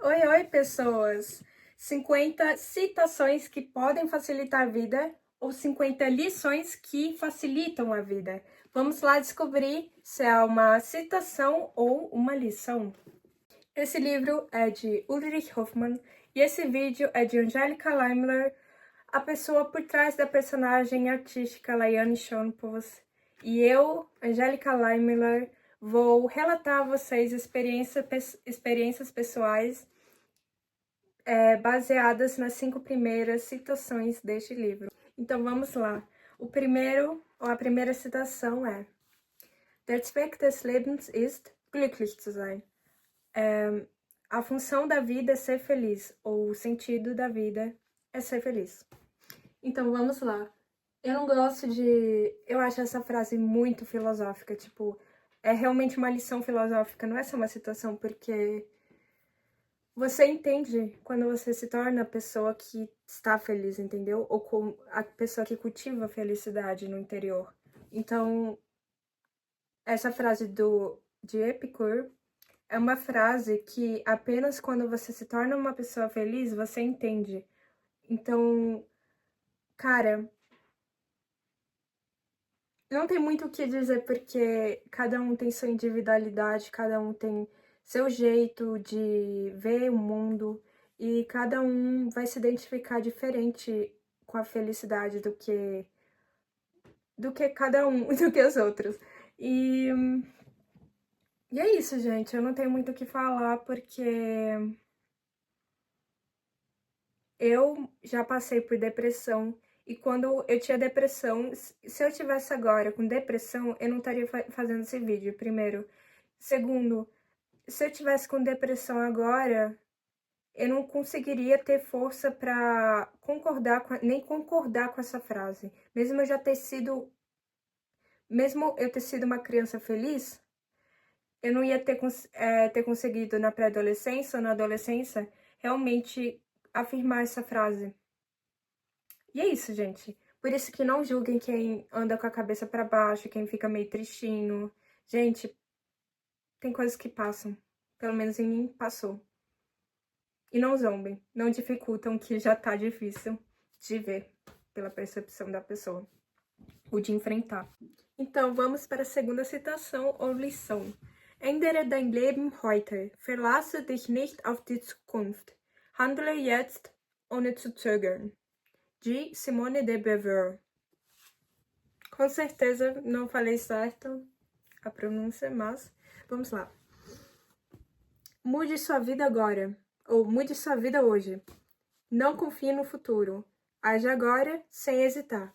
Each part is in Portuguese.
Oi, oi, pessoas! 50 citações que podem facilitar a vida ou 50 lições que facilitam a vida. Vamos lá descobrir se é uma citação ou uma lição. Esse livro é de Ulrich Hoffmann e esse vídeo é de Angélica Leimler, a pessoa por trás da personagem artística Laiane Schonpos. E eu, Angélica Leimler, vou relatar a vocês experiências pessoais baseadas nas 5 primeiras citações deste livro. Então vamos lá. A primeira citação é: Der Zweck des Lebens ist, glücklich zu sein. A função da vida é ser feliz, ou o sentido da vida é ser feliz. Então vamos lá. Eu não gosto de. Eu acho essa frase muito filosófica, tipo, é realmente uma lição filosófica, não é só uma citação, porque você entende quando você se torna a pessoa que está feliz, entendeu? Ou com a pessoa que cultiva a felicidade no interior. Então, essa frase de Epicur é uma frase que apenas quando você se torna uma pessoa feliz, você entende. Então, cara, não tem muito o que dizer porque cada um tem sua individualidade, cada um tem seu jeito de ver o mundo e cada um vai se identificar diferente com a felicidade do que cada um, do que os outros. E, e é isso, gente. Eu não tenho muito o que falar porque eu já passei por depressão e quando eu tinha depressão, se eu tivesse agora com depressão, eu não estaria fazendo esse vídeo, primeiro. Segundo, se eu tivesse com depressão agora, eu não conseguiria ter força para nem concordar com essa frase. Mesmo eu ter sido uma criança feliz, eu não ia ter conseguido na pré-adolescência ou na adolescência realmente afirmar essa frase. E é isso, gente. Por isso que não julguem quem anda com a cabeça para baixo, quem fica meio tristinho. Gente, tem coisas que passam. Pelo menos em mim passou. E não zombem, não dificultam o que já tá difícil de ver pela percepção da pessoa, o de enfrentar. Então, vamos para a segunda citação ou lição. Ändere dein Leben heute. Verlasse dich nicht auf die Zukunft. Handle jetzt, ohne zu zögern. De Simone de Beauvoir. Com certeza não falei certo a pronúncia, mas vamos lá. Mude sua vida agora, ou mude sua vida hoje. Não confie no futuro. Age agora, sem hesitar.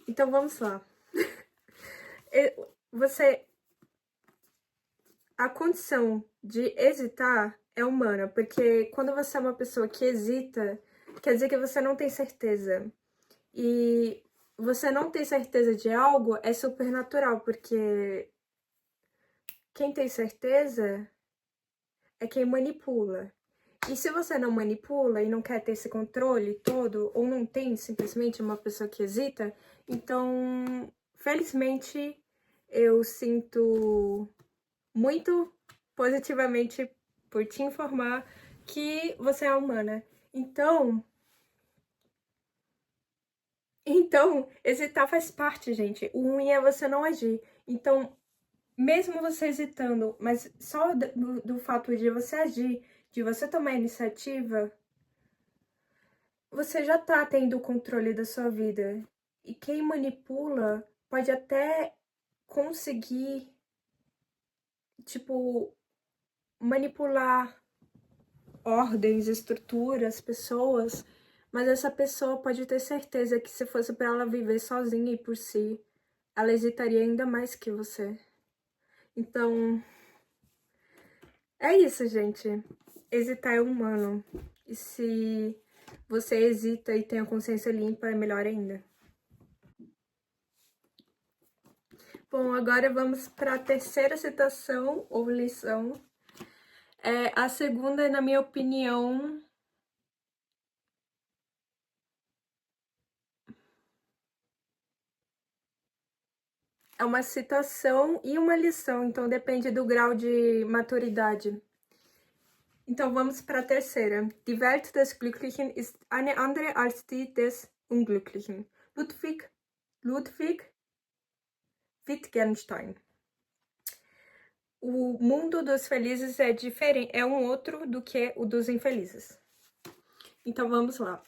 Então vamos lá. A condição de hesitar é humana, porque quando você é uma pessoa que hesita, quer dizer que você não tem certeza. E você não ter certeza de algo é supernatural, porque quem tem certeza é quem manipula. E se você não manipula e não quer ter esse controle todo, ou não tem simplesmente uma pessoa que hesita, então, felizmente, eu sinto muito positivamente por te informar que você é humana. Então, hesitar faz parte, gente. O ruim é você não agir. Então, mesmo você hesitando, mas só do fato de você agir, de você tomar iniciativa, você já tá tendo o controle da sua vida. E quem manipula pode até conseguir, tipo, manipular ordens, estruturas, pessoas, mas essa pessoa pode ter certeza que se fosse para ela viver sozinha e por si, ela hesitaria ainda mais que você. Então, é isso, gente. Hesitar é humano. E se você hesita e tem a consciência limpa, é melhor ainda. Bom, agora vamos para a terceira citação ou lição. A segunda, na minha opinião, é uma citação e uma lição, então depende do grau de maturidade. Então vamos para a terceira. Die Welt des Glücklichen ist eine andere als die des Unglücklichen. Ludwig Wittgenstein. O mundo dos felizes é diferente, é um outro do que o dos infelizes. Então vamos lá.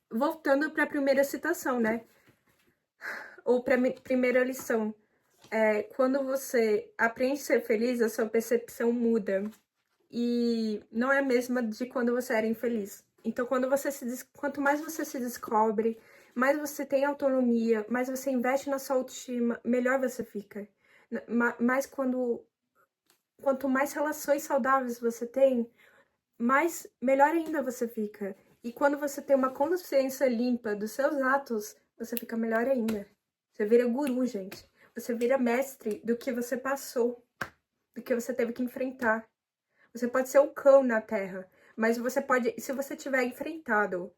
Voltando para a primeira citação, né? Ou para a primeira lição. Quando você aprende a ser feliz, a sua percepção muda. E não é a mesma de quando você era infeliz. Então, quanto mais você se descobre, mais você tem autonomia, mais você investe na sua autoestima, melhor você fica. Quanto mais relações saudáveis você tem, melhor ainda você fica. E quando você tem uma consciência limpa dos seus atos, você fica melhor ainda. Você vira guru, gente. Você vira mestre do que você passou, do que você teve que enfrentar. Você pode ser o cão na terra, mas você pode, se você tiver enfrentado,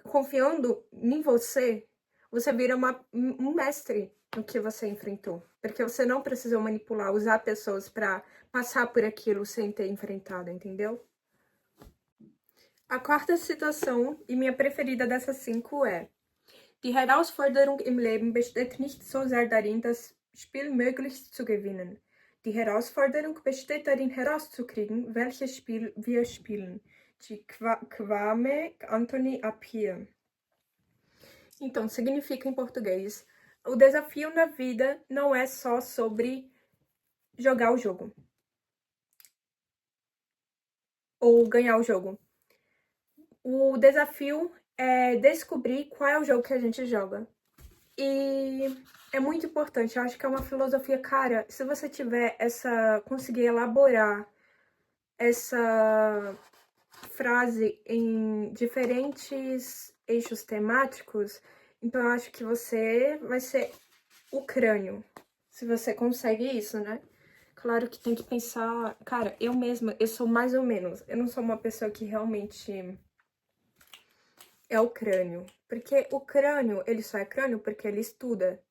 confiando em você, você vira um mestre no que você enfrentou. Porque você não precisou manipular, usar pessoas para passar por aquilo sem ter enfrentado, entendeu? A quarta citação, e minha preferida dessas 5, é: Die Herausforderung im Leben besteht nicht so sehr darin, das Spiel möglichst zu gewinnen. Die Herausforderung besteht darin, herauszukriegen, welches Spiel wir spielen. De Kwame Anthony Appiah. Então, significa em português: o desafio na vida não é só sobre jogar o jogo. Ou ganhar o jogo. O desafio é descobrir qual é o jogo que a gente joga. E é muito importante, eu acho que é uma filosofia, cara, se você conseguir elaborar essa frase em diferentes eixos temáticos, então eu acho que você vai ser o crânio, se você consegue isso, né? Claro que tem que pensar, cara, eu mesma, eu sou mais ou menos, eu não sou uma pessoa que realmente é o crânio, porque o crânio, ele só é crânio porque ele estuda,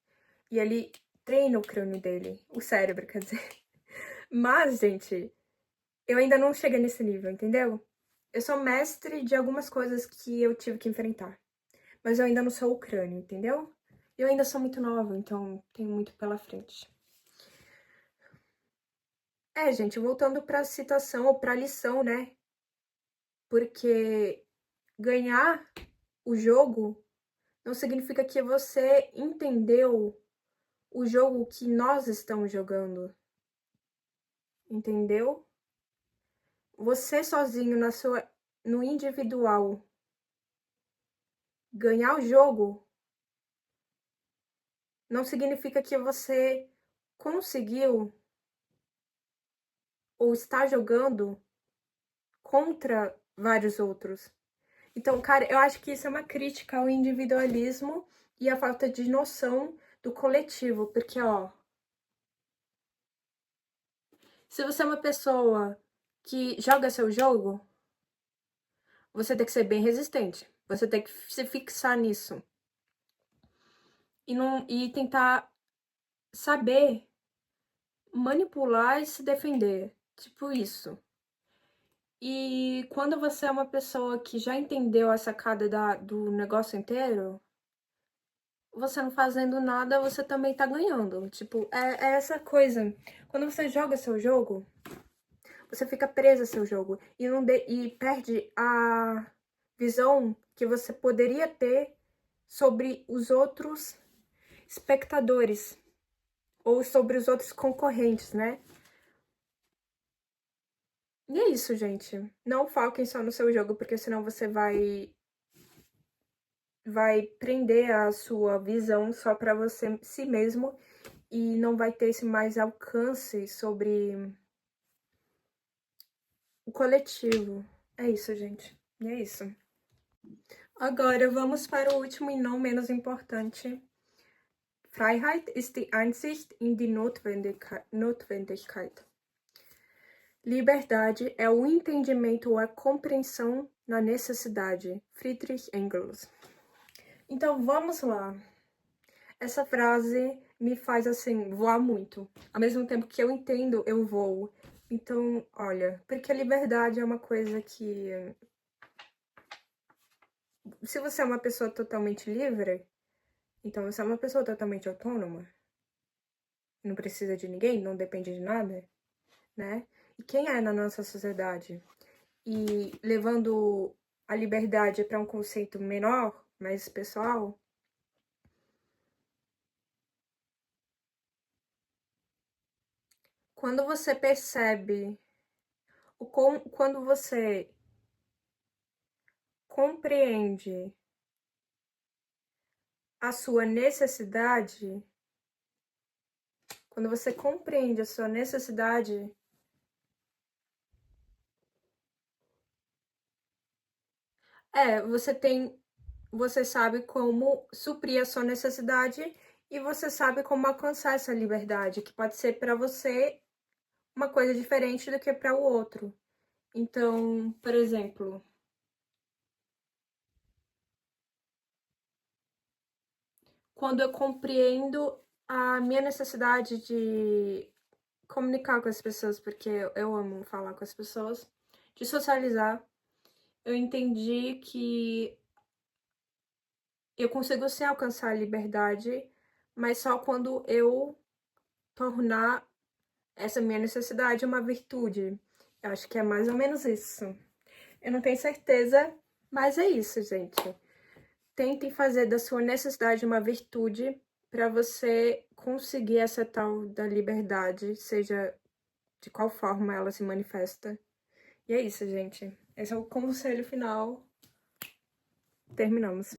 e ele treina o crânio dele, o cérebro, quer dizer. Mas, gente, eu ainda não cheguei nesse nível, entendeu? Eu sou mestre de algumas coisas que eu tive que enfrentar, mas eu ainda não sou o crânio, entendeu? Eu ainda sou muito nova, então tenho muito pela frente. Gente, voltando pra citação ou pra lição, né? Porque ganhar o jogo não significa que você entendeu o jogo que nós estamos jogando. Entendeu? Você sozinho no individual ganhar o jogo não significa que você conseguiu ou está jogando contra vários outros. Então, cara, eu acho que isso é uma crítica ao individualismo e à falta de noção do coletivo, porque, ó, se você é uma pessoa que joga seu jogo, você tem que ser bem resistente. Você tem que se fixar nisso. E tentar saber manipular e se defender. Tipo isso. E quando você é uma pessoa que já entendeu a sacada do negócio inteiro, você não fazendo nada, você também tá ganhando. Tipo, é essa coisa. Quando você joga seu jogo, você fica preso ao seu jogo e perde a visão que você poderia ter sobre os outros espectadores ou sobre os outros concorrentes, né? E é isso, gente. Não foquem só no seu jogo, porque senão você vai prender a sua visão só para você, si mesmo, e não vai ter esse mais alcance sobre o coletivo. É isso, gente. E é isso. Agora, vamos para o último e não menos importante. Freiheit ist die Einsicht in die Notwendigkeit. Liberdade é o entendimento ou a compreensão na necessidade. Friedrich Engels. Então, vamos lá. Essa frase me faz, assim, voar muito. Ao mesmo tempo que eu entendo, eu voo. Então, olha, porque a liberdade é uma coisa que... Se você é uma pessoa totalmente livre, então você é uma pessoa totalmente autônoma. Não precisa de ninguém, não depende de nada, né? E quem é na nossa sociedade? E levando a liberdade para um conceito menor, mais pessoal, quando você percebe, quando você compreende a sua necessidade, quando você compreende a sua necessidade, você sabe como suprir a sua necessidade e você sabe como alcançar essa liberdade, que pode ser para você uma coisa diferente do que para o outro. Então, por exemplo, quando eu compreendo a minha necessidade de comunicar com as pessoas, porque eu amo falar com as pessoas, de socializar, eu entendi que eu consigo sim alcançar a liberdade, mas só quando eu tornar essa minha necessidade uma virtude. Eu acho que é mais ou menos isso. Eu não tenho certeza, mas é isso, gente. Tentem fazer da sua necessidade uma virtude para você conseguir essa tal da liberdade, seja de qual forma ela se manifesta. E é isso, gente. Esse é o conselho final. Terminamos.